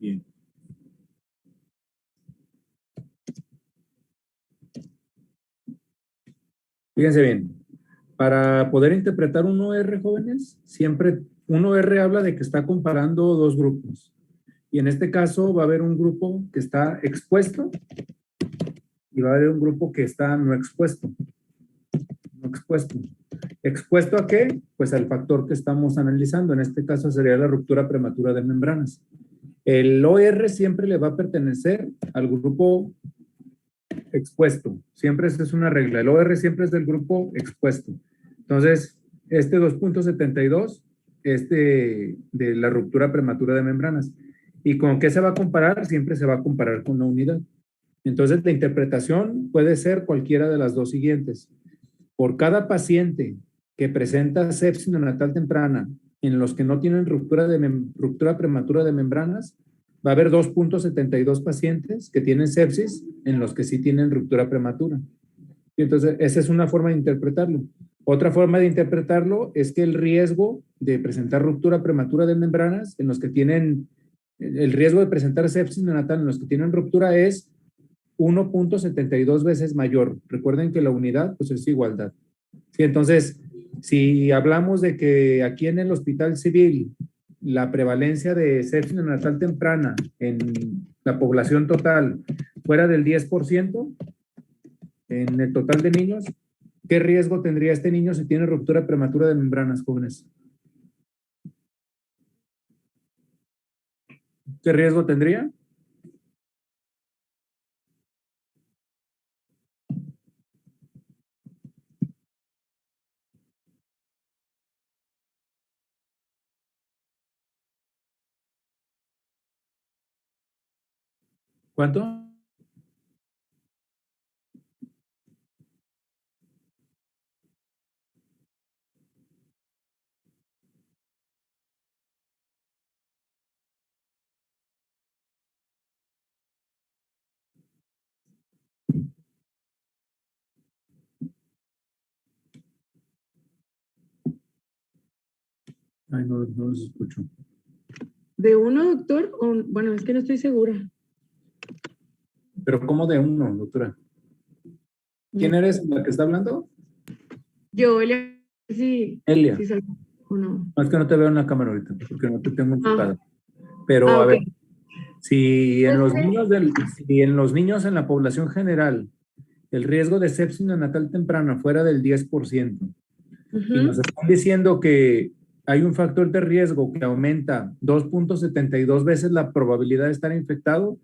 Bien. Fíjense bien, para poder interpretar un OR, jóvenes, siempre un OR habla de que está comparando dos grupos. Y en este caso va a haber un grupo que está expuesto y va a haber un grupo que está no expuesto. No expuesto. ¿Expuesto a qué? Pues al factor que estamos analizando. En este caso sería la ruptura prematura de membranas. El OR siempre le va a pertenecer al grupo expuesto. Siempre esa es una regla. El OR siempre es del grupo expuesto. Entonces, este 2.72 es de la ruptura prematura de membranas. ¿Y con qué se va a comparar? Siempre se va a comparar con la unidad. Entonces, la interpretación puede ser cualquiera de las dos siguientes. Por cada paciente que presenta sepsis neonatal temprana en los que no tienen ruptura prematura de membranas, va a haber 2.72 pacientes que tienen sepsis en los que sí tienen ruptura prematura. Y entonces, esa es una forma de interpretarlo. Otra forma de interpretarlo es que el riesgo de presentar ruptura prematura de membranas en los que tienen, el riesgo de presentar sepsis neonatal en los que tienen ruptura es 1.72 veces mayor. Recuerden que la unidad pues es igualdad. Sí, entonces, si hablamos de que aquí en el Hospital Civil la prevalencia de sepsis neonatal temprana en la población total fuera del 10% en el total de niños, ¿qué riesgo tendría este niño si tiene ruptura prematura de membranas, jóvenes? ¿Qué riesgo tendría? ¿Cuánto? Ay, no los escucho. ¿De uno, doctor? O, bueno, es que no estoy segura. ¿Pero cómo de uno, doctora? ¿Quién eres la que está hablando? Yo, Elia, sí, Elia. sí soy, o no. No, es que no te veo en la cámara ahorita, porque no te tengo enfocada. Pero, a Ok. ver, si en los niños en la población general el riesgo de sepsis neonatal temprana fuera del 10%, y nos están diciendo que hay un factor de riesgo que aumenta 2.72 veces la probabilidad de estar infectado,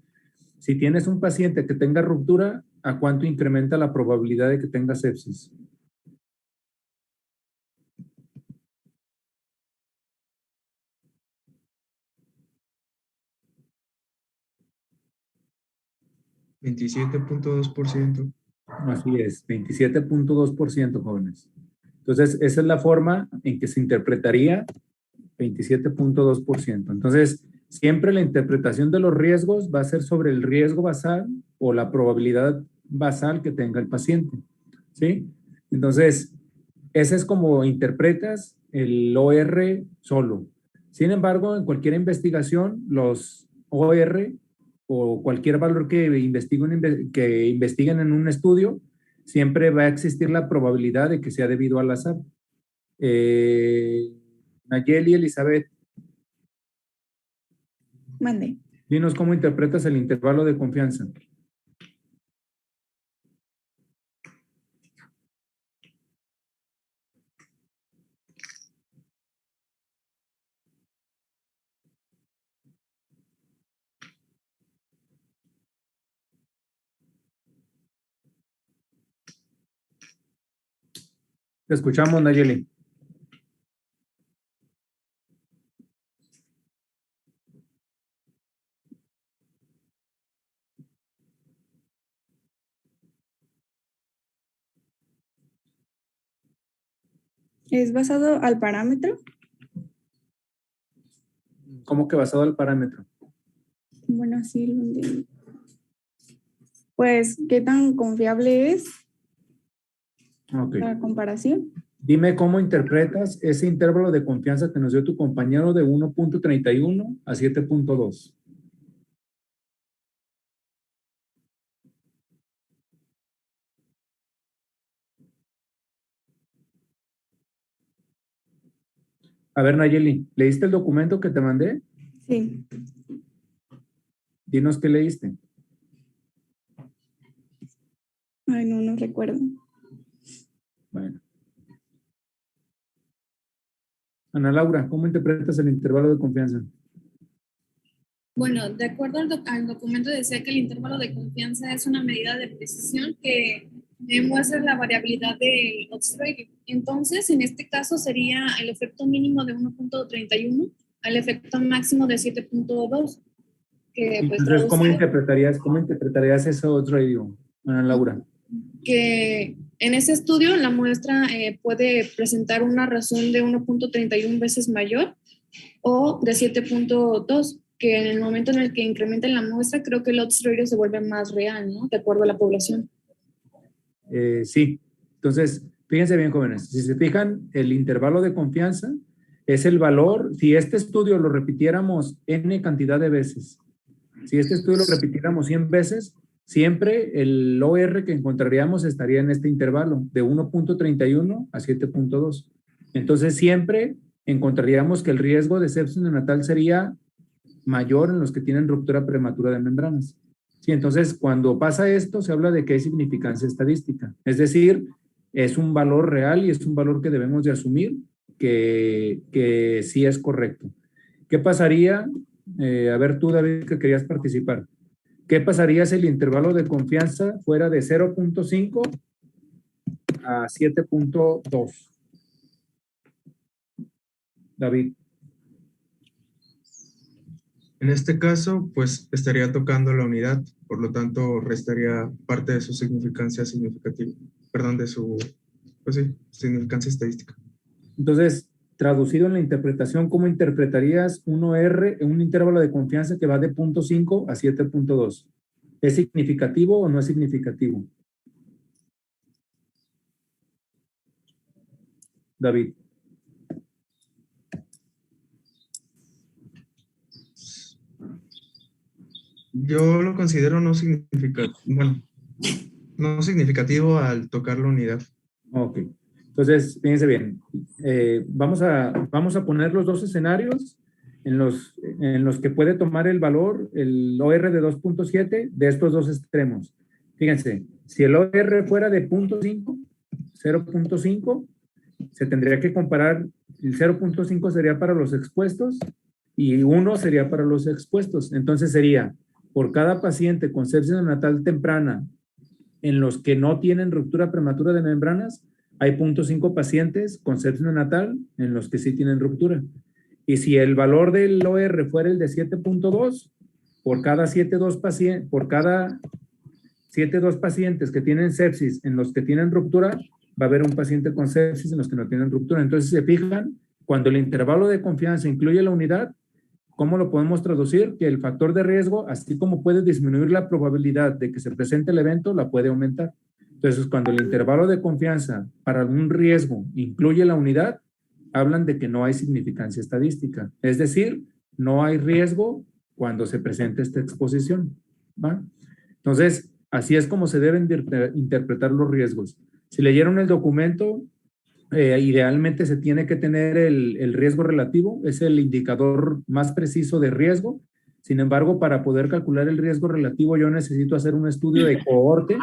si tienes un paciente que tenga ruptura, ¿a cuánto incrementa la probabilidad de que tenga sepsis? ¿27.2%? Así es, 27.2%, jóvenes. Entonces, esa es la forma en que se interpretaría 27.2%. Entonces, siempre la interpretación de los riesgos va a ser sobre el riesgo basal o la probabilidad basal que tenga el paciente. ¿Sí? Entonces, ese es como interpretas el OR solo. Sin embargo, en cualquier investigación, los OR o cualquier valor que investiguen en un estudio, siempre va a existir la probabilidad de que sea debido al azar. Nayeli, Elizabeth. Mande. Dinos cómo interpretas el intervalo de confianza. Te escuchamos, Nayeli. ¿Es basado al parámetro? ¿Cómo que basado al parámetro? Bueno, sí lo entiendo. Pues, ¿qué tan confiable es Ok. la comparación? Dime cómo interpretas ese intervalo de confianza que nos dio tu compañero de 1.31 a 7.2. A ver, Nayeli, ¿leíste el documento que te mandé? Sí. Dinos qué leíste. Ay, no recuerdo. Bueno. Ana Laura, ¿cómo interpretas el intervalo de confianza? Bueno, de acuerdo al documento decía que el intervalo de confianza es una medida de precisión que muestra la variabilidad del odds ratio. Entonces, en este caso sería el efecto mínimo de 1.31 al efecto máximo de 7.2, que pues Entonces, ¿cómo traduce interpretarías eso odds ratio, Ana Laura? que en ese estudio la muestra puede presentar una razón de 1.31 veces mayor o de 7.2, que en el momento en el que incrementen la muestra, creo que el odds ratio se vuelve más real, ¿no? De acuerdo a la población. Sí. Entonces, fíjense bien, jóvenes. Si se fijan, el intervalo de confianza es el valor. Si este estudio lo repitiéramos n cantidad de veces, si este estudio lo repitiéramos 100 veces, siempre el OR que encontraríamos estaría en este intervalo de 1.31 a 7.2. Entonces, siempre encontraríamos que el riesgo de sepsis neonatal sería mayor en los que tienen ruptura prematura de membranas. Sí, entonces, cuando pasa esto, se habla de que hay significancia estadística. Es decir, es un valor real y es un valor que debemos de asumir que sí es correcto. ¿Qué pasaría? A ver tú, David, que querías participar. ¿Qué pasaría si el intervalo de confianza fuera de 0.5 a 7.2? David. En este caso, pues estaría tocando la unidad, por lo tanto restaría parte de su significancia significativa, perdón, de su, pues sí, significancia estadística. Entonces, traducido en la interpretación, ¿cómo interpretarías un OR en un intervalo de confianza que va de 0.5 a 7.2? ¿Es significativo o no es significativo? David. Yo lo considero no significativo al tocar la unidad. Ok. Entonces, fíjense bien. Vamos a poner los dos escenarios en los que puede tomar el valor, el OR de 2.7 de estos dos extremos. Fíjense, si el OR fuera de 0.5, se tendría que comparar, el 0.5 sería para los expuestos y 1 sería para los expuestos. Entonces sería, por cada paciente con sepsis neonatal temprana en los que no tienen ruptura prematura de membranas, hay 0.5 pacientes con sepsis neonatal en los que sí tienen ruptura. Y si el valor del OR fuera el de 7.2, por cada 7.2 pacientes que tienen sepsis en los que tienen ruptura, va a haber un paciente con sepsis en los que no tienen ruptura. Entonces, si se fijan, cuando el intervalo de confianza incluye la unidad, ¿cómo lo podemos traducir? Que el factor de riesgo, así como puede disminuir la probabilidad de que se presente el evento, la puede aumentar. Entonces, cuando el intervalo de confianza para algún riesgo incluye la unidad, hablan de que no hay significancia estadística. Es decir, no hay riesgo cuando se presente esta exposición. ¿Va? Entonces, así es como se deben de interpretar los riesgos. Si leyeron el documento, idealmente se tiene que tener el riesgo relativo, es el indicador más preciso de riesgo. Sin embargo, para poder calcular el riesgo relativo, yo necesito hacer un estudio de cohorte,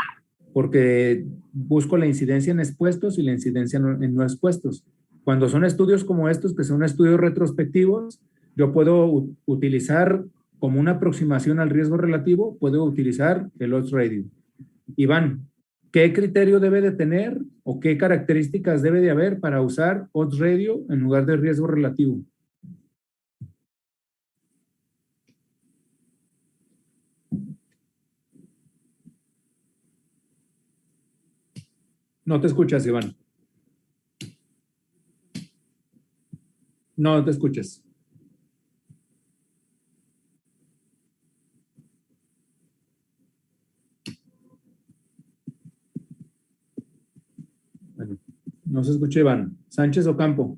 porque busco la incidencia en expuestos y la incidencia en no expuestos. Cuando son estudios como estos, que son estudios retrospectivos, yo puedo utilizar como una aproximación al riesgo relativo, puedo utilizar el odds ratio. Iván, ¿qué criterio debe de tener o qué características debe de haber para usar odds ratio en lugar de riesgo relativo? No te escuchas, Iván. No te escuchas. Bueno, no se escucha, Iván. ¿Sánchez o Campo?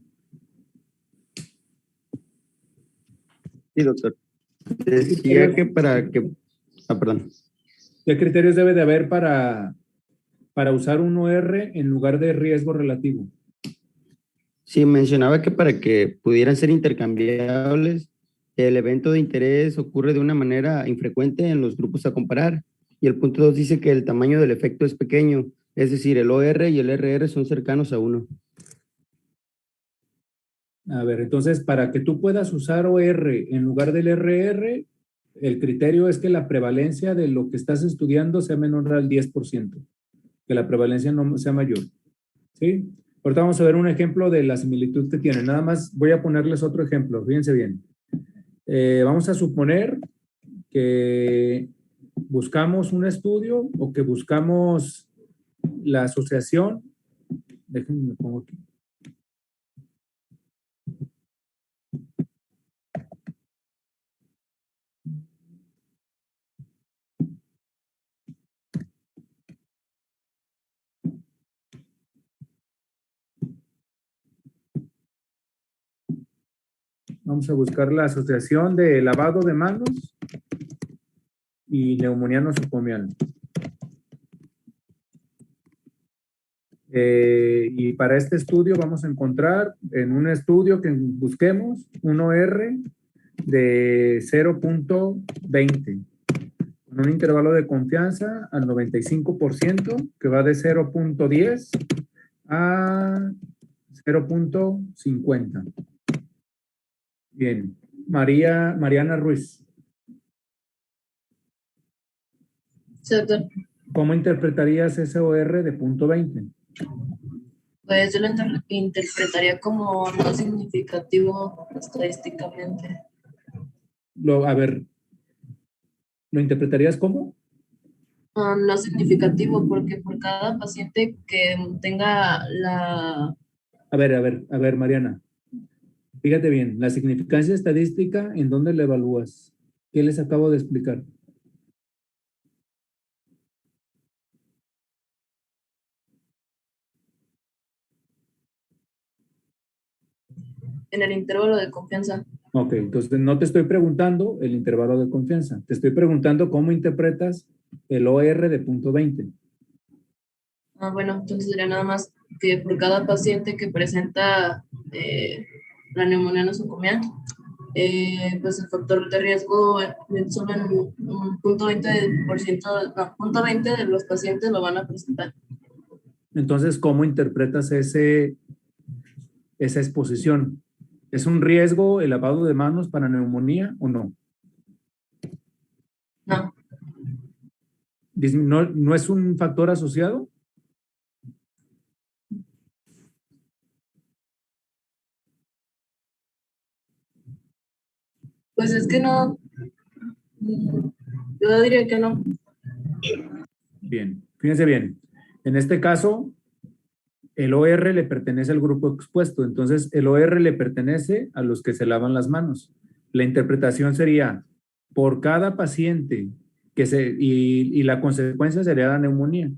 Sí, doctor. Decía que para que... perdón. ¿Qué criterios debe de haber para usar un OR en lugar de riesgo relativo? Sí, mencionaba que para que pudieran ser intercambiables, el evento de interés ocurre de una manera infrecuente en los grupos a comparar. Y el punto 2 dice que el tamaño del efecto es pequeño, es decir, el OR y el RR son cercanos a 1. A ver, entonces, para que tú puedas usar OR en lugar del RR, el criterio es que la prevalencia de lo que estás estudiando sea menor al 10%, que la prevalencia no sea mayor. ¿Sí? Ahorita vamos a ver un ejemplo de la similitud que tiene. Nada más voy a ponerles otro ejemplo. Fíjense bien. Vamos a suponer que buscamos un estudio o que buscamos la asociación. Déjenme pongo aquí. Vamos a buscar la asociación de lavado de manos y neumonía nosocomial. Y para este estudio vamos a encontrar en un estudio que busquemos un OR de 0.20 con un intervalo de confianza al 95% que va de 0.10 a 0.50. Bien, Mariana Ruiz, Sí, doctor. ¿cómo interpretarías ese OR de 0.20? Pues yo lo interpretaría como no significativo estadísticamente. A ver, ¿lo interpretarías cómo? No significativo porque por cada paciente que tenga la... A ver, Mariana. Fíjate bien, la significancia estadística, ¿en dónde la evalúas? ¿Qué les acabo de explicar? en el intervalo de confianza. Ok, entonces no te estoy preguntando el intervalo de confianza, te estoy preguntando cómo interpretas el OR de 0.20. Bueno, entonces sería nada más que por cada paciente que presenta la neumonía nosocomial, pues el factor de riesgo solo en un punto 20%, no, punto 20 de los pacientes lo van a presentar. Entonces, ¿cómo interpretas esa exposición? ¿Es un riesgo el lavado de manos para neumonía o no? No, ¿No es un factor asociado? pues es que no, yo diría que no. Bien, fíjense bien. En este caso, el OR le pertenece al grupo expuesto, entonces el OR le pertenece a los que se lavan las manos. La interpretación sería, por cada paciente y la consecuencia sería la neumonía.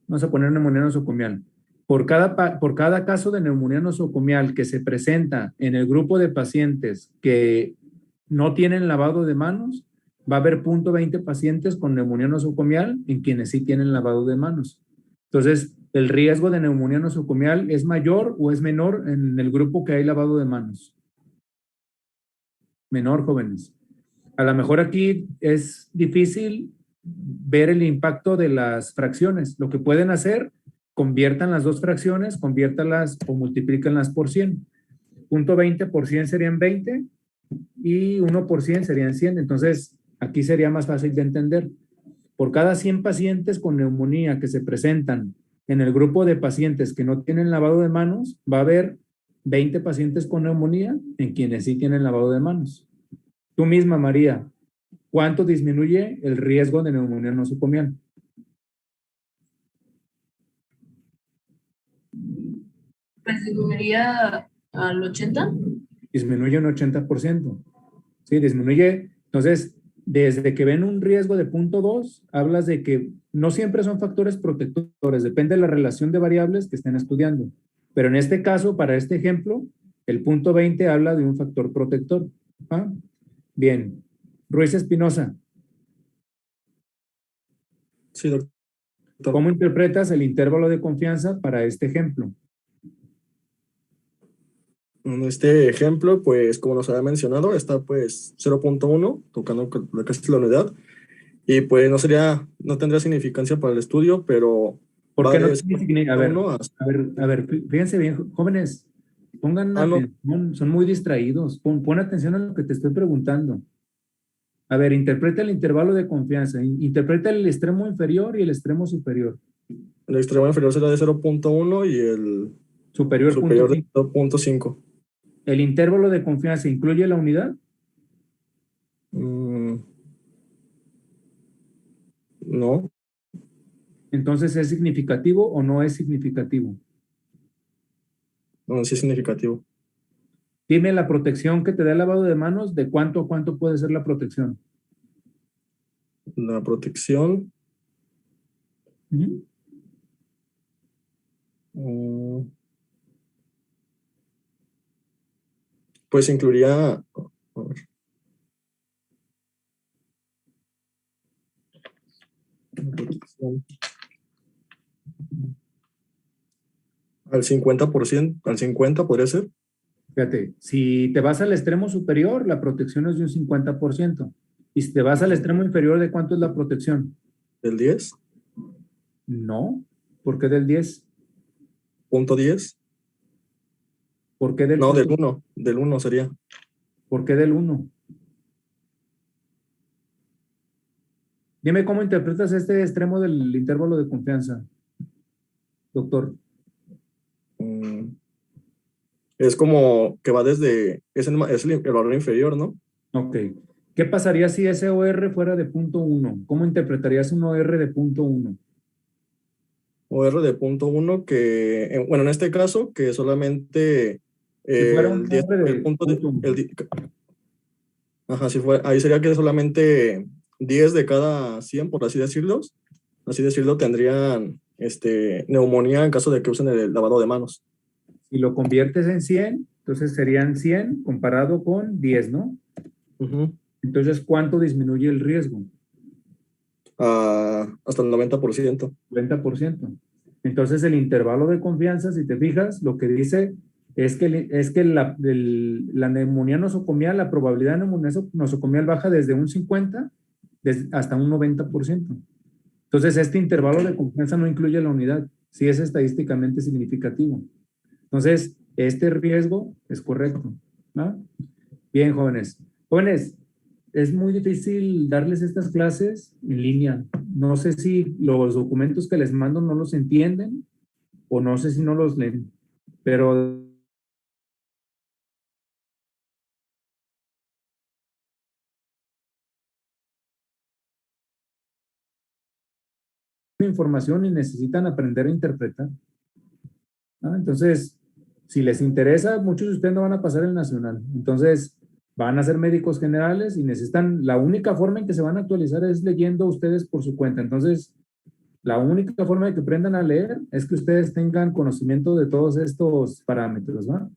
Vamos a poner neumonía nosocomial. Por cada caso de neumonía nosocomial que se presenta en el grupo de pacientes que no tienen lavado de manos, va a haber 0.20 pacientes con neumonía nosocomial en quienes sí tienen lavado de manos. Entonces, ¿el riesgo de neumonía nosocomial es mayor o es menor en el grupo que hay lavado de manos? Menor, jóvenes. A lo mejor aquí es difícil ver el impacto de las fracciones. Lo que pueden hacer, conviertan las dos fracciones, conviértalas o multiplícanlas por 100. 0.20 por 100 serían 20 y 1 por 100 serían 100. Entonces, aquí sería más fácil de entender. Por cada 100 pacientes con neumonía que se presentan en el grupo de pacientes que no tienen lavado de manos, va a haber 20 pacientes con neumonía en quienes sí tienen lavado de manos. Tú misma, María, ¿cuánto disminuye el riesgo de neumonía nosocomial? Pues disminuiría al 80. Disminuye un 80%. Sí, disminuye. Entonces, desde que ven un riesgo de 0.2, hablas de que no siempre son factores protectores, depende de la relación de variables que estén estudiando. Pero en este caso, para este ejemplo, el 0.20 habla de un factor protector. ¿Ah? Bien. Ruiz Espinosa. Sí, doctor. ¿Cómo interpretas el intervalo de confianza para este ejemplo? En este ejemplo, pues como nos había mencionado, está pues 0.1, tocando casi la unidad, y pues no tendría significancia para el estudio, pero ¿Por va qué no de tiene significado? A ver, 0.1 hasta... a ver, fíjense bien, jóvenes, pongan Ah, no, atención, son muy distraídos. Pon atención a lo que te estoy preguntando. A ver, interpreta el intervalo de confianza, interpreta el extremo inferior y el extremo superior. el extremo inferior será de 0.1 y el Superior, punto superior de 5. 0.5. ¿El intervalo de confianza incluye la unidad? No, Entonces, ¿es significativo o no es significativo? no, sí es significativo. Dime la protección que te da el lavado de manos, ¿de cuánto a cuánto puede ser la protección? La protección, Ujú. mm, pues incluiría, a ver, la protección al 50%, al 50 podría ser, Fíjate, si te vas al extremo superior, la protección es de un 50%. Y si te vas al extremo inferior, ¿de cuánto es la protección? del 10, No. ¿Por qué del 10? punto 10, ¿Por qué del no, punto? del 1 sería. ¿Por qué del 1? Dime cómo interpretas este extremo del intervalo de confianza, doctor. Mm, Es como que va desde, es el valor inferior, ¿no? Ok. ¿Qué pasaría si ese OR fuera de punto 1? ¿Cómo interpretarías un OR de punto 1? O R de punto 1 que, bueno, en este caso, que solamente Si fuera un el 10, OR el de punto de, punto 1. ajá, si fue, ahí sería que solamente 10 de cada 100, por así decirlo, tendrían neumonía en caso de que usen el lavado de manos. Si lo conviertes en 100, entonces serían 100 comparado con 10, ¿no? Ujú. Entonces, ¿cuánto disminuye el riesgo? Hasta el 90%. 90%. Entonces, el intervalo de confianza, si te fijas, lo que dice es que la neumonía nosocomial, la probabilidad de neumonía nosocomial baja desde un 50 hasta un 90%. Entonces, este intervalo de confianza no incluye la unidad, sí es estadísticamente significativo. Entonces, este riesgo es correcto, ¿no? Bien, jóvenes. Jóvenes, es muy difícil darles estas clases en línea. No sé si los documentos que les mando no los entienden o no sé si no los leen, pero información y necesitan aprender a interpretar. ¿No? Entonces, si les interesa, muchos de ustedes no van a pasar el nacional. Entonces, van a ser médicos generales y necesitan, la única forma en que se van a actualizar es leyendo ustedes por su cuenta. Entonces, la única forma de que aprendan a leer es que ustedes tengan conocimiento de todos estos parámetros, ¿no?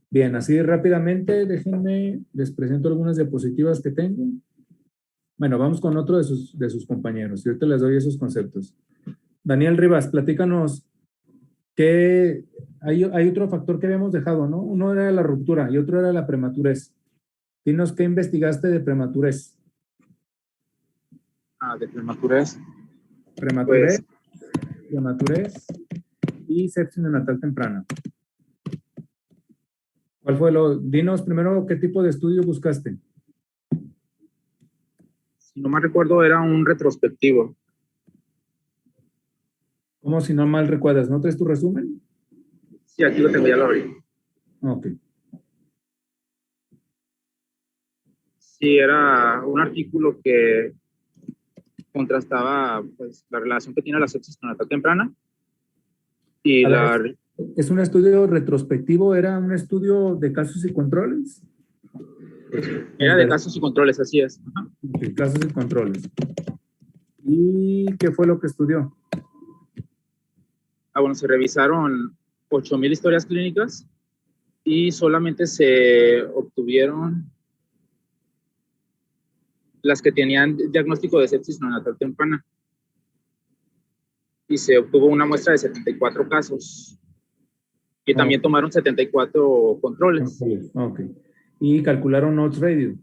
Bien, así rápidamente, déjenme, les presento algunas diapositivas que tengo. Bueno, vamos con otro de sus compañeros. Y ahorita les doy esos conceptos. Daniel Rivas, platícanos que hay otro factor que habíamos dejado, ¿no? Uno era la ruptura y otro era la prematurez. Dinos qué investigaste de prematurez. De prematurez. Prematurez, prematurez y sepsis neonatal temprana. ¿Cuál fue dinos primero qué tipo de estudio buscaste? Si no mal recuerdo, era un retrospectivo. ¿Cómo si no mal recuerdas? ¿No traes tu resumen? Sí, aquí lo tengo, ya lo abrí. Ok. Sí, era un artículo que contrastaba pues, la relación que tiene la sepsis neonatal temprana y A ver, ¿es un estudio retrospectivo? ¿Era un estudio de casos y controles? era de casos y controles, así es. Ajá. Okay, casos y controles. ¿Y qué fue lo que estudió? Bueno, se revisaron 8,000 historias clínicas y solamente se obtuvieron las que tenían diagnóstico de sepsis neonatal temprana. Y se obtuvo una muestra de 74 casos. Y también tomaron 74 controles. Ok. ¿Y calcularon odds radio?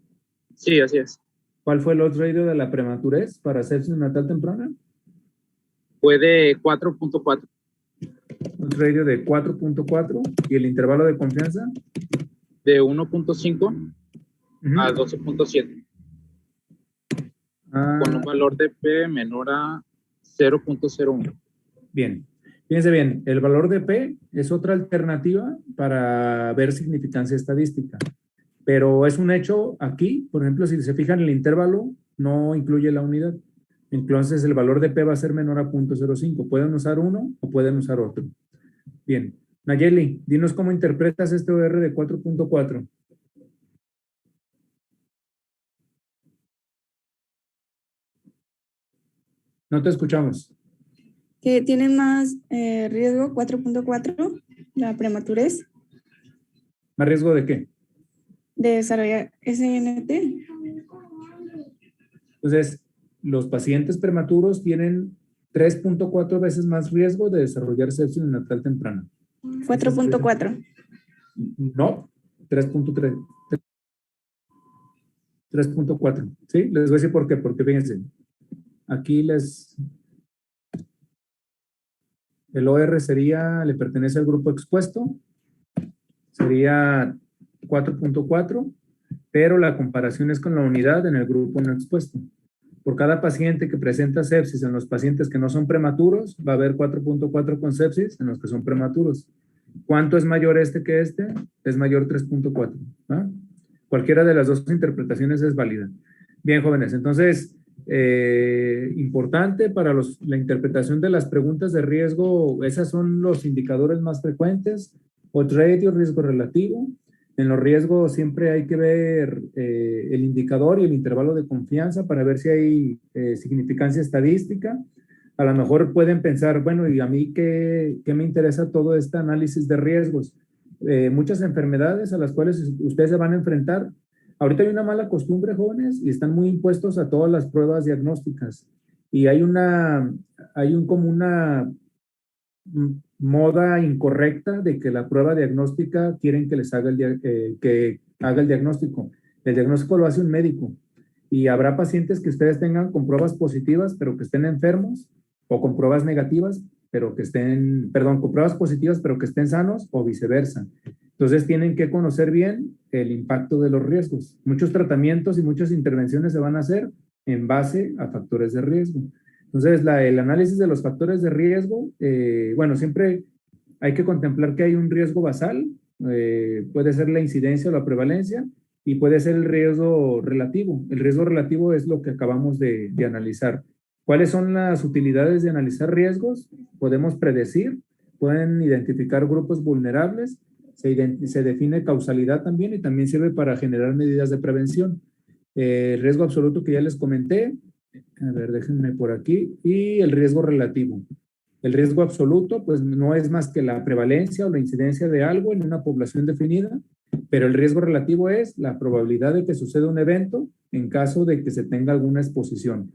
Sí, así es. ¿Cuál fue el odds radio de la prematurez para sepsis natal temprana? Fue de 4.4. Odds radio de 4.4. ¿Y el intervalo de confianza? De 1.5 a 12.7. Con un valor de P menor a 0.01. Bien. Fíjense bien, el valor de P es otra alternativa para ver significancia estadística. Pero es un hecho aquí, por ejemplo, si se fijan, el intervalo no incluye la unidad. Entonces, el valor de P va a ser menor a 0.05. Pueden usar uno o pueden usar otro. Bien. Nayeli, dinos cómo interpretas este OR de 4.4. No te escuchamos. Que tienen más riesgo 4.4, la prematurez, ¿Más riesgo de qué? de desarrollar SNT. Entonces, los pacientes prematuros tienen 3.4 veces más riesgo de desarrollar sepsis neonatal temprana. 4.4. No, 3.3. 3.4. ¿Sí? Les voy a decir por qué. Porque fíjense, aquí el OR sería, le pertenece al grupo expuesto, sería 4.4, pero la comparación es con la unidad en el grupo no expuesto. Por cada paciente que presenta sepsis en los pacientes que no son prematuros, va a haber 4.4 con sepsis en los que son prematuros. ¿Cuánto es mayor este que este? Es mayor 3.4. ¿Ah? Cualquiera de las dos interpretaciones es válida. Bien, jóvenes, entonces, importante para la interpretación de las preguntas de riesgo, esos son los indicadores más frecuentes, odds ratio, riesgo relativo. En los riesgos siempre hay que ver el indicador y el intervalo de confianza para ver si hay significancia estadística. A lo mejor pueden pensar, bueno, ¿y a mí qué me interesa todo este análisis de riesgos? Muchas enfermedades a las cuales ustedes se van a enfrentar. Ahorita hay una mala costumbre, jóvenes, y están muy impuestos a todas las pruebas diagnósticas. Y hay como una moda incorrecta de que la prueba diagnóstica quieren que les haga que haga el diagnóstico. El diagnóstico lo hace un médico. Y habrá pacientes que ustedes tengan con pruebas positivas, pero que estén enfermos, o con pruebas negativas, pero que estén, perdón, con pruebas positivas, pero que estén sanos, o viceversa. Entonces tienen que conocer bien el impacto de los riesgos. Muchos tratamientos y muchas intervenciones se van a hacer en base a factores de riesgo. Entonces, el análisis de los factores de riesgo, bueno, siempre hay que contemplar que hay un riesgo basal, puede ser la incidencia o la prevalencia, y puede ser el riesgo relativo. El riesgo relativo es lo que acabamos de analizar. ¿Cuáles son las utilidades de analizar riesgos? Podemos predecir, pueden identificar grupos vulnerables, se define causalidad también y también sirve para generar medidas de prevención. El riesgo absoluto que ya les comenté, a ver, déjenme por aquí, y el riesgo relativo. El riesgo absoluto, pues no es más que la prevalencia o la incidencia de algo en una población definida, pero el riesgo relativo es la probabilidad de que suceda un evento en caso de que se tenga alguna exposición.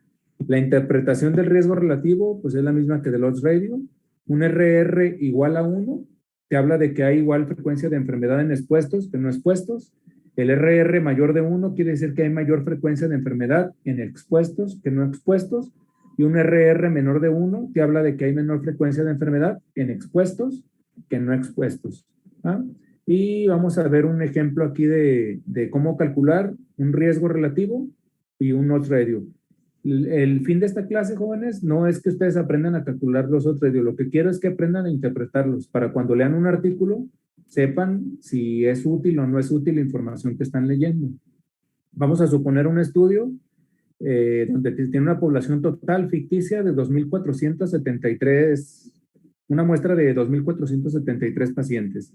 La interpretación del riesgo relativo, pues es la misma que del odds ratio. Un RR igual a 1 te habla de que hay igual frecuencia de enfermedad en expuestos que no expuestos. El RR mayor de 1 quiere decir que hay mayor frecuencia de enfermedad en expuestos que no expuestos. Y un RR menor de 1 te habla de que hay menor frecuencia de enfermedad en expuestos que no expuestos. ¿Ah? Y vamos a ver un ejemplo aquí de cómo calcular un riesgo relativo y un odds ratio. El fin de esta clase, jóvenes, no es que ustedes aprendan a calcular los odds ratio. Lo que quiero es que aprendan a interpretarlos para cuando lean un artículo sepan si es útil o no es útil la información que están leyendo. Vamos a suponer un estudio donde tiene una población total ficticia de 2.473, una muestra de 2.473 pacientes.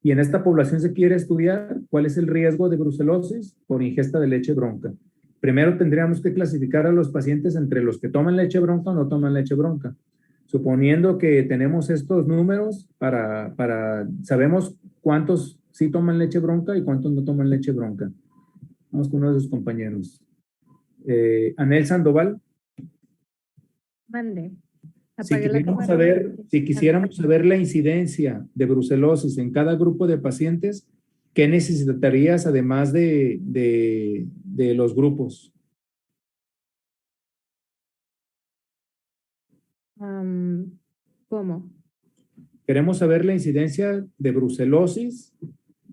Y en esta población se quiere estudiar cuál es el riesgo de brucelosis por ingesta de leche bronca. Primero tendríamos que clasificar a los pacientes entre los que toman leche bronca o no toman leche bronca. Suponiendo que tenemos estos números sabemos cuántos sí toman leche bronca y cuántos no toman leche bronca. Vamos con uno de sus compañeros. Anel Sandoval. Mande. Apagué la cámara. Si quisiéramos saber la incidencia de brucelosis en cada grupo de pacientes, ¿qué necesitarías además de los grupos? ¿Cómo? Queremos saber la incidencia de brucelosis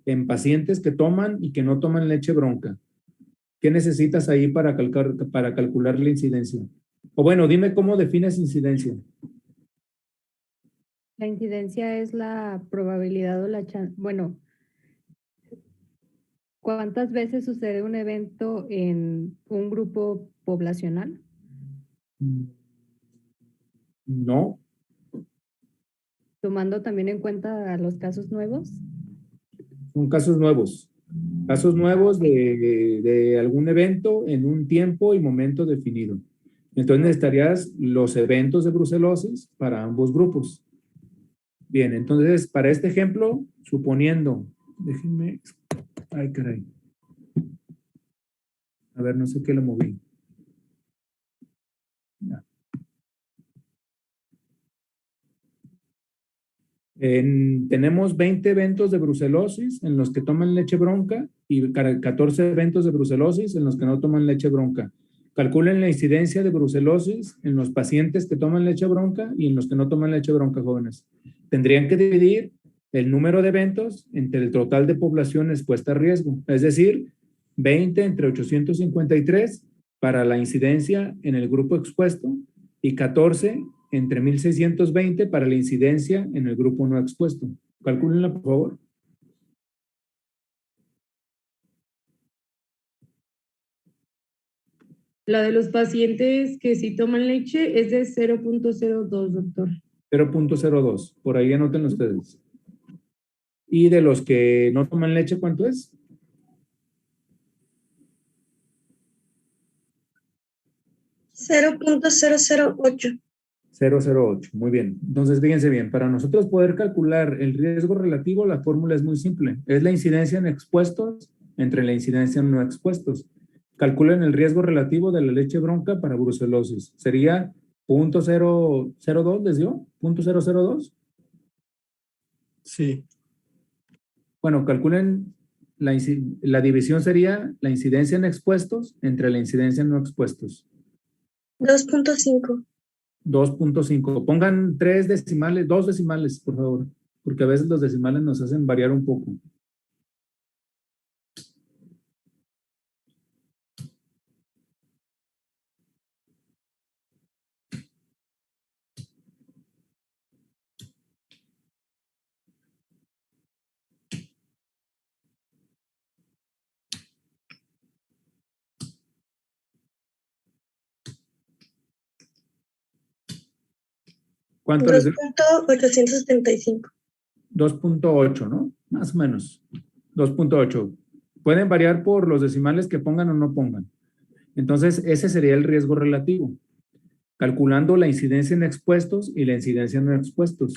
en pacientes que toman y que no toman leche bronca. ¿Qué necesitas ahí para calcular la incidencia? O bueno, dime cómo defines incidencia. La incidencia es la probabilidad o la chance. Bueno, ¿cuántas veces sucede un evento en un grupo poblacional? No. Tomando también en cuenta los casos nuevos. Son casos nuevos. Casos nuevos de algún evento en un tiempo y momento definido. Entonces necesitarías los eventos de brucelosis para ambos grupos. Bien, entonces para este ejemplo, suponiendo, déjenme, ay caray. A ver, no sé qué le moví. Ya. Tenemos 20 eventos de brucelosis en los que toman leche bronca y 14 eventos de brucelosis en los que no toman leche bronca. Calculen la incidencia de brucelosis en los pacientes que toman leche bronca y en los que no toman leche bronca, jóvenes. Tendrían que dividir el número de eventos entre el total de población expuesta a riesgo, es decir, 20 entre 853 para la incidencia en el grupo expuesto y 14 entre 1620 para la incidencia en el grupo no expuesto. Calcúlenla, por favor. La de los pacientes que sí toman leche es de 0.02, doctor. 0.02, por ahí anoten ustedes. ¿Y de los que no toman leche, cuánto es? 0.008. 008, muy bien. Entonces, fíjense bien, para nosotros poder calcular el riesgo relativo, la fórmula es muy simple. Es la incidencia en expuestos entre la incidencia en no expuestos. Calculen el riesgo relativo de la leche bronca para brucelosis. Sería 0.002, ¿les dio? 0.002. Sí. Bueno, calculen, la división sería la incidencia en expuestos entre la incidencia en no expuestos. 2.5. 2.5. Pongan 3 decimales, 2 decimales, por favor, porque a veces los decimales nos hacen variar un poco. ¿Cuánto les dio? 2.875. 2.8, ¿no? Más o menos. 2.8. Pueden variar por los decimales que pongan o no pongan. Entonces, ese sería el riesgo relativo, calculando la incidencia en expuestos y la incidencia en no expuestos.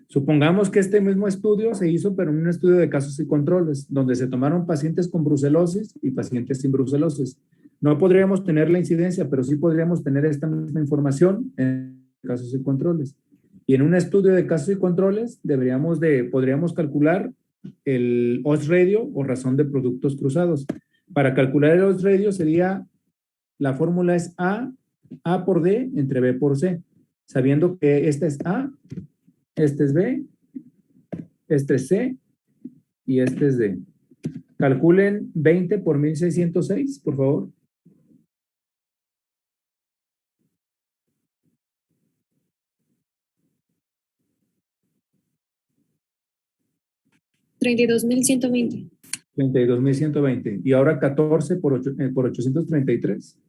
Supongamos que este mismo estudio se hizo, pero en un estudio de casos y controles, donde se tomaron pacientes con brucelosis y pacientes sin brucelosis. No podríamos tener la incidencia, pero sí podríamos tener esta misma información en casos y controles. Y en un estudio de casos y controles podríamos calcular el odds ratio o razón de productos cruzados. Para calcular el odds ratio la fórmula es A por D entre B por C, sabiendo que este es A, este es B, este es C y este es D. Calculen 20 por 1606, por favor. 32.120. 32.120. Y ahora 14 por 833.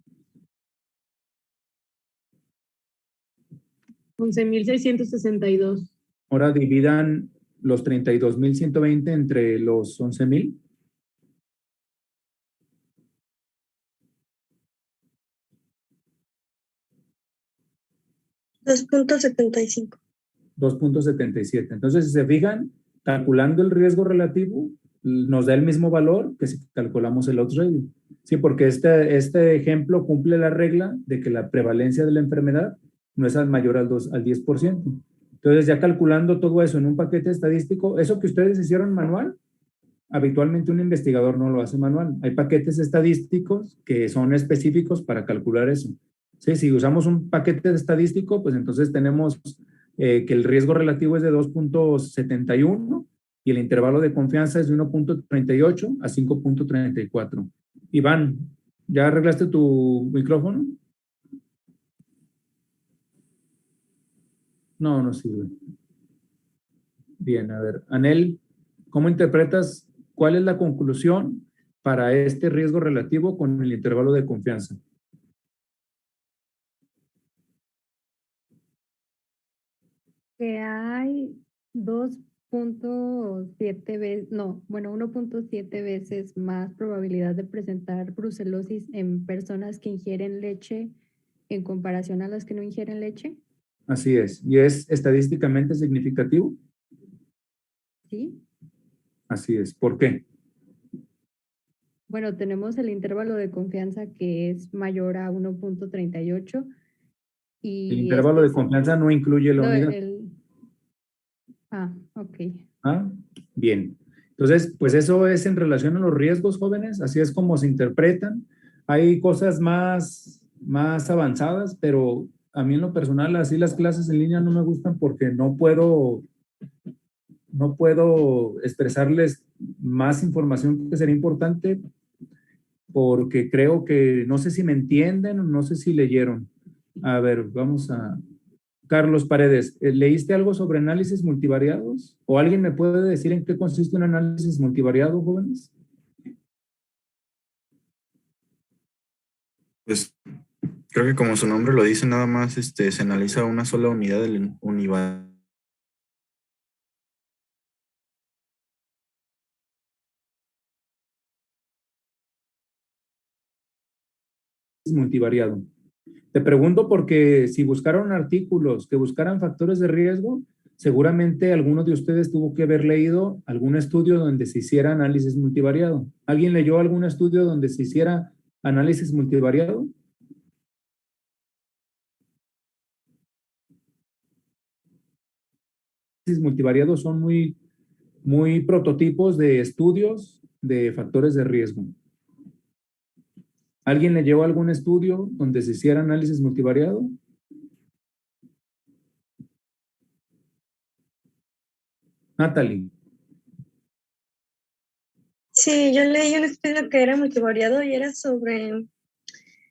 11.662. Ahora dividan los 32.120 entre los 11.000. $2.75. 2.77. Entonces, si se fijan, calculando el riesgo relativo, nos da el mismo valor que si calculamos el odds ratio. Sí, porque este ejemplo cumple la regla de que la prevalencia de la enfermedad no es mayor al 10%. Entonces, ya calculando todo eso en un paquete estadístico, eso que ustedes hicieron manual, habitualmente un investigador no lo hace manual. Hay paquetes estadísticos que son específicos para calcular eso. ¿Sí? Si usamos un paquete estadístico, pues entonces tenemos que el riesgo relativo es de 2.71 y el intervalo de confianza es de 1.38 a 5.34. Iván, ¿ya arreglaste tu micrófono? No, no sirve. Bien, a ver. Anel, ¿cómo interpretas cuál es la conclusión para este riesgo relativo con el intervalo de confianza? Que hay 2.7 veces, no, bueno, 1.7 veces más probabilidad de presentar brucelosis en personas que ingieren leche en comparación a las que no ingieren leche. Así es. ¿Y es estadísticamente significativo? Sí. Así es. ¿Por qué? Bueno, tenemos el intervalo de confianza que es mayor a 1.38 y El intervalo de confianza no incluye la no, unidad. Ok. Ah, bien. Entonces, pues eso es en relación a los riesgos, jóvenes. Así es como se interpretan. Hay cosas más avanzadas, pero a mí en lo personal, así las clases en línea no me gustan porque no puedo expresarles más información que sería importante porque creo que no sé si me entienden o no sé si leyeron. A ver, vamos a... Carlos Paredes, ¿leíste algo sobre análisis multivariados? ¿O alguien me puede decir en qué consiste un análisis multivariado, jóvenes? Pues creo que como su nombre lo dice, nada más se analiza una sola unidad del univariado. Multivariado. Te pregunto porque si buscaron artículos que buscaran factores de riesgo, seguramente alguno de ustedes tuvo que haber leído algún estudio donde se hiciera análisis multivariado. ¿Alguien leyó algún estudio donde se hiciera análisis multivariado? Análisis multivariados son muy prototipos de estudios de factores de riesgo. ¿Alguien leyó algún estudio donde se hiciera análisis multivariado? Natalie. Sí, yo leí un estudio que era multivariado y era sobre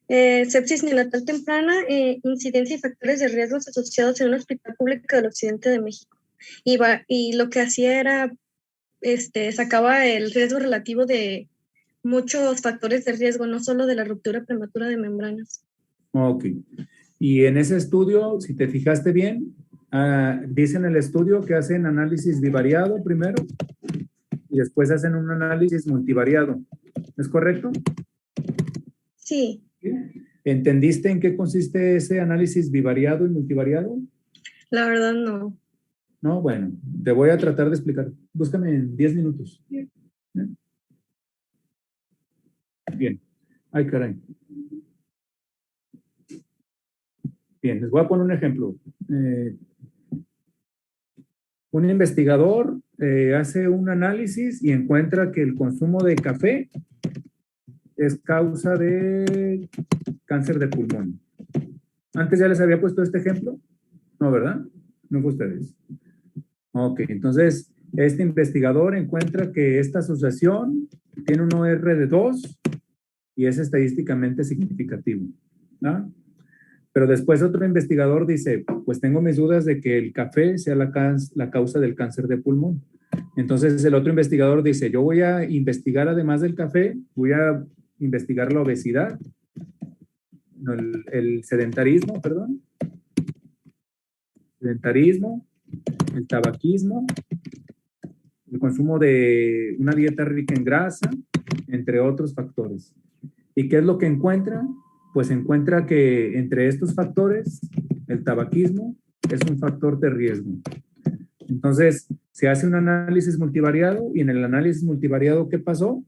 sepsis neonatal temprana, incidencia y factores de riesgos asociados en un hospital público del occidente de México. Y lo que hacía era, sacaba el riesgo relativo de muchos factores de riesgo, no solo de la ruptura prematura de membranas. Ok. Y en ese estudio, si te fijaste bien, dice en el estudio que hacen análisis bivariado primero y después hacen un análisis multivariado. ¿Es correcto? Sí. ¿Entendiste en qué consiste ese análisis bivariado y multivariado? La verdad no. No, bueno, te voy a tratar de explicar. Búscame en 10 minutos. Bien. Ay, caray. Bien, les voy a poner un ejemplo. Un investigador hace un análisis y encuentra que el consumo de café es causa de cáncer de pulmón. ¿Antes ya les había puesto este ejemplo? No, ¿verdad? No fue ustedes. Ok, entonces este investigador encuentra que esta asociación tiene un OR de 2 y es estadísticamente significativo. ¿No? Pero después otro investigador dice, pues tengo mis dudas de que el café sea la causa del cáncer de pulmón. Entonces el otro investigador dice, yo voy a investigar además del café, voy a investigar la obesidad, no, el sedentarismo, perdón. Sedentarismo, el tabaquismo, el consumo de una dieta rica en grasa, entre otros factores. ¿Y qué es lo que encuentra? Pues encuentra que entre estos factores, el tabaquismo es un factor de riesgo. Entonces, se hace un análisis multivariado y en el análisis multivariado, ¿qué pasó?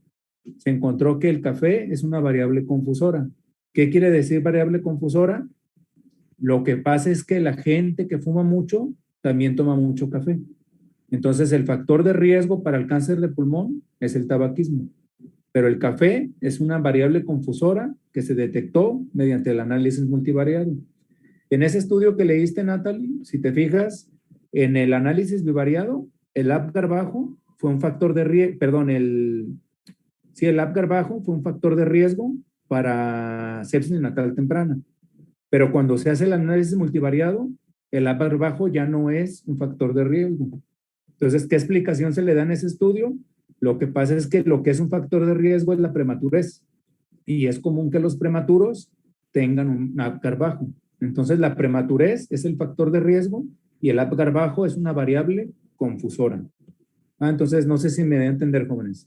Se encontró que el café es una variable confusora. ¿Qué quiere decir variable confusora? Lo que pasa es que la gente que fuma mucho también toma mucho café. Entonces, el factor de riesgo para el cáncer de pulmón es el tabaquismo. Pero el café es una variable confusora que se detectó mediante el análisis multivariado. En ese estudio que leíste, Natalie, si te fijas, en el análisis bivariado, el Apgar bajo fue un factor de riesgo, perdón, el Apgar bajo fue un factor de riesgo para sepsis neonatal temprana. Pero cuando se hace el análisis multivariado, el Apgar bajo ya no es un factor de riesgo. Entonces, ¿qué explicación se le da en ese estudio? Lo que pasa es que lo que es un factor de riesgo es la prematurez. Y es común que los prematuros tengan un Apgar bajo. Entonces, la prematurez es el factor de riesgo y el Apgar bajo es una variable confusora. Entonces, no sé si me da a entender, jóvenes.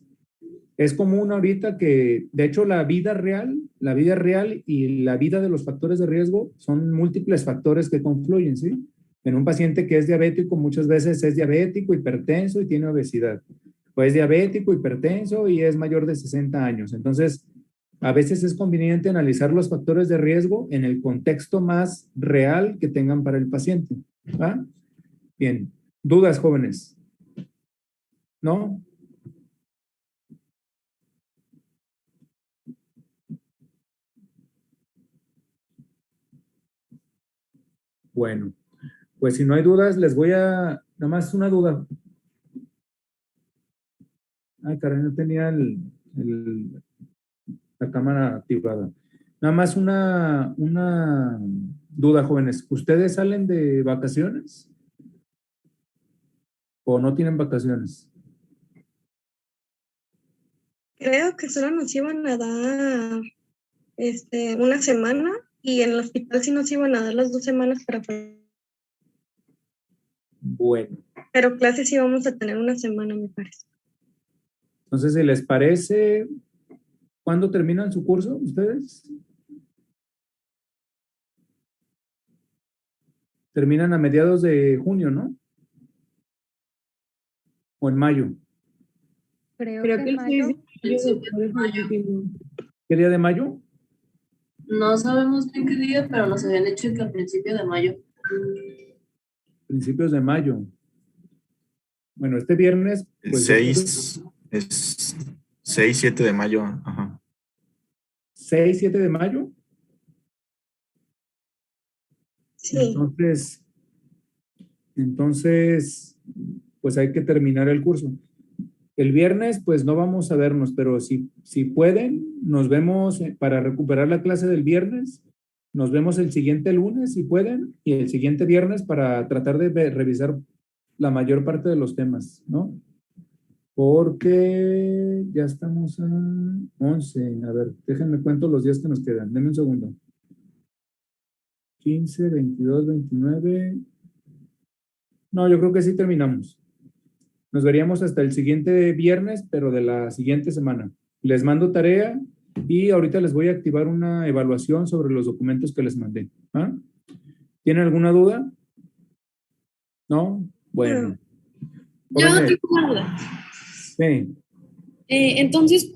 Es común ahorita que, de hecho, la vida real y la vida de los factores de riesgo son múltiples factores que confluyen, ¿sí? En un paciente que es diabético, muchas veces es diabético, hipertenso y tiene obesidad. O es diabético, hipertenso y es mayor de 60 años. Entonces, a veces es conveniente analizar los factores de riesgo en el contexto más real que tengan para el paciente. ¿Va? Bien. ¿Dudas, jóvenes? ¿No? Bueno, pues si no hay dudas, les voy a... Nada más una duda. Ay, caray, no tenía la cámara activada. Nada más una duda, jóvenes. ¿Ustedes salen de vacaciones? ¿O no tienen vacaciones? Creo que solo nos iban a dar una semana y en el hospital sí nos iban a dar las 2 semanas para... Bueno. Pero clases sí vamos a tener una semana, me parece. Entonces, si les parece, ¿cuándo terminan su curso ustedes? Terminan a mediados de junio, ¿no? ¿O en mayo? Creo Creo que que en el 6 mayo. de mayo. ¿Qué día de mayo? No sabemos bien qué día, pero nos habían dicho que al principio de mayo. Principios de mayo. Bueno, este viernes... Pues, 6, 7 de mayo. Ajá. 6, 7 de mayo. Sí. Entonces, pues hay que terminar el curso. El viernes, pues no vamos a vernos, pero si pueden, nos vemos para recuperar la clase del viernes. Nos vemos el siguiente lunes, si pueden, y el siguiente viernes para tratar de revisar la mayor parte de los temas, ¿no? Porque ya estamos a 11. A ver, déjenme cuento los días que nos quedan. Denme un segundo. 15, 22, 29. No, yo creo que sí terminamos. Nos veríamos hasta el siguiente viernes, pero de la siguiente semana. Les mando tarea y ahorita les voy a activar una evaluación sobre los documentos que les mandé. ¿Ah? ¿Tienen alguna duda? ¿No? Bueno. Yo tengo una duda. Sí. Entonces,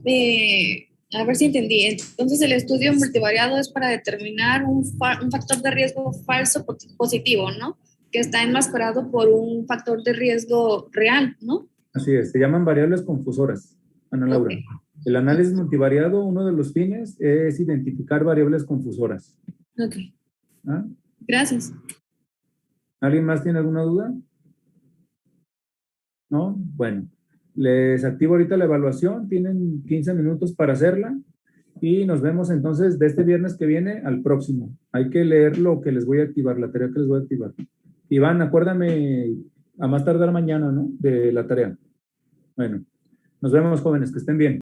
a ver si entendí. Entonces, el estudio multivariado es para determinar un factor de riesgo falso positivo, ¿no? Que está enmascarado por un factor de riesgo real, ¿no? Así es, se llaman variables confusoras, Ana Laura. Okay. El análisis multivariado, uno de los fines es identificar variables confusoras. Ok. ¿Ah? Gracias. ¿Alguien más tiene alguna duda? ¿No? Bueno, les activo ahorita la evaluación, tienen 15 minutos para hacerla y nos vemos entonces de este viernes que viene al próximo. Hay que leer lo que les voy a activar, la tarea que les voy a activar. Iván, acuérdame a más tardar mañana, ¿no? De la tarea. Bueno, nos vemos, jóvenes, que estén bien.